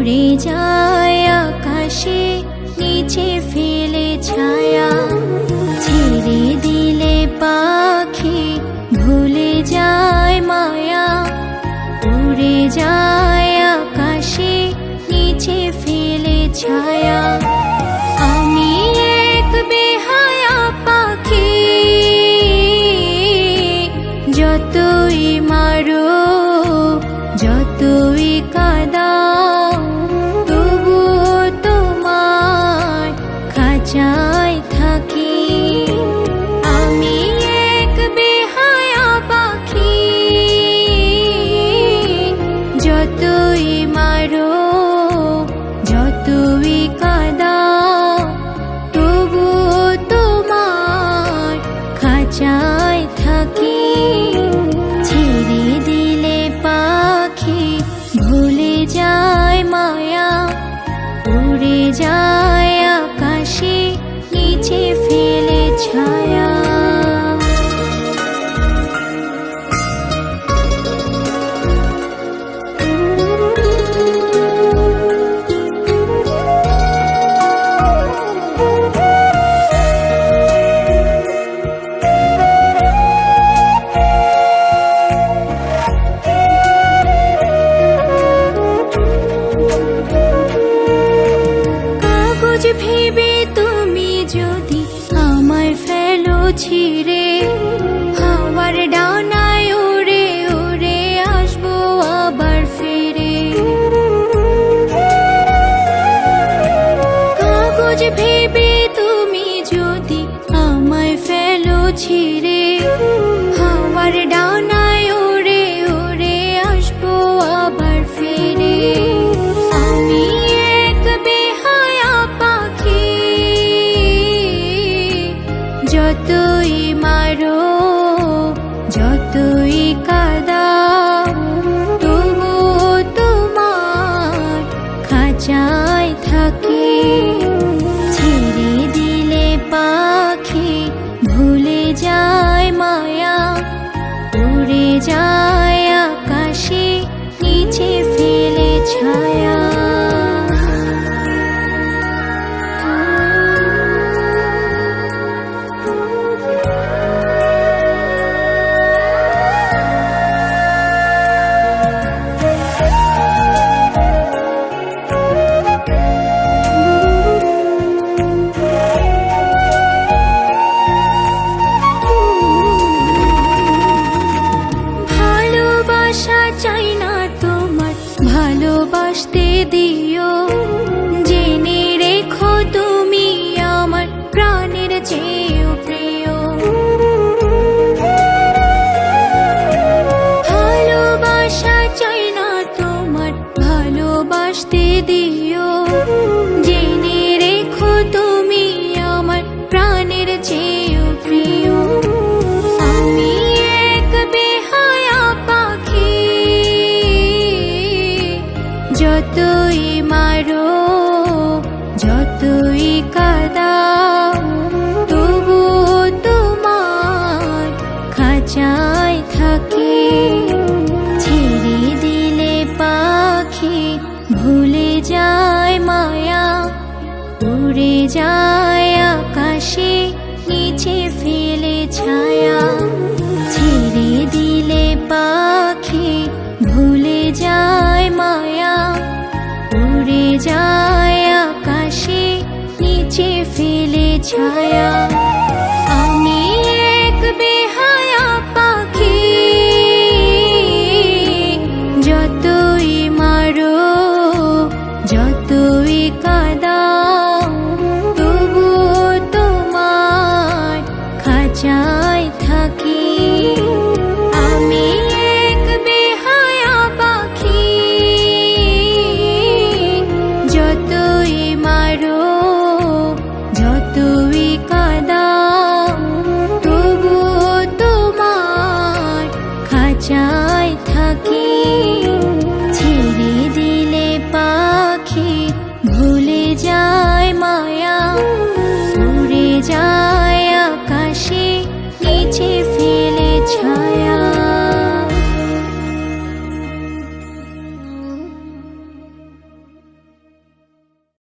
উড়ে যায় আকাশে নিচে ফেলে ছায়া ছেড়ে দিলে পাখি ভুলে যায় মায়া উড়ে যায় আকাশে নিচে ফেলে ছায়া আমি এক বেহায়া পাখি যতই মারো যতই কাঁদাও তবুও তোমার খাঁচায় থাকি আমি এক বেহায়া পাখি যতই মারো যতই কাঁদাও তবুও তোমার খাঁচায় থাকি ছেড়ে দিলে পাখি ভুলে যায় মায়া উড়ে যায় আকাশে নিচে ফেলে ছায়া ভেবে তুমি যদি আমায় ফেলো ছিঁড়ে হাওয়ার ডানায় উড়ে উড়ে আসবো আবার ফিরে কাগজ ভেবে তুমি যদি আমায় ফেলো ছিঁড়ে হাওয়ার ডানায় উড়ে উড়ে আসবো আবার ফিরে আমি এক বেহায়া পাখি যতই মারো যতই কাঁদাও তবুও তোমার খাঁচায় থাকি ছেড়ে দিলে পাখি ভুলে যায় মায়া উড়ে যায় আকাশে নিচে ফেলে ছায়া চাই না তোমার ভালোবাসতে দিও জেনে রেখো তুমি আমার প্রাণের চেয়েও প্রিয় ভালোবাসা চাই না তোমার ভালোবাসতে দিও জেনে রেখো তুমি আমার প্রাণের চেয়েও প্রিয় আমি এক বেহায়া পাখি যতই মারো যতই কাঁদাও তবুও তোমার খাঁচায় থাকি ছেড়ে দিলে পাখি ভুলে যায় মায়া উড়ে যায় আকাশে নিচে ফেলে ছায়া ছেড়ে দিলে পাখি ভুলে যায় মায়া উড়ে যায় আকাশে নিচে ফেলে ছায়া আমি এক বেহায়া পাখি যতই মারো যতই কাঁদাও তবুও তোমার খাঁচায় থাকি আমি এক বেহায়া পাখি যতই মারো যতই কাঁদাও তবুও তোমার খাঁচায় থাকি ছেড়ে দিলে পাখি ভুলে যায় মায়া উড়ে যায় আকাশে নিচে ফেলে ছায়া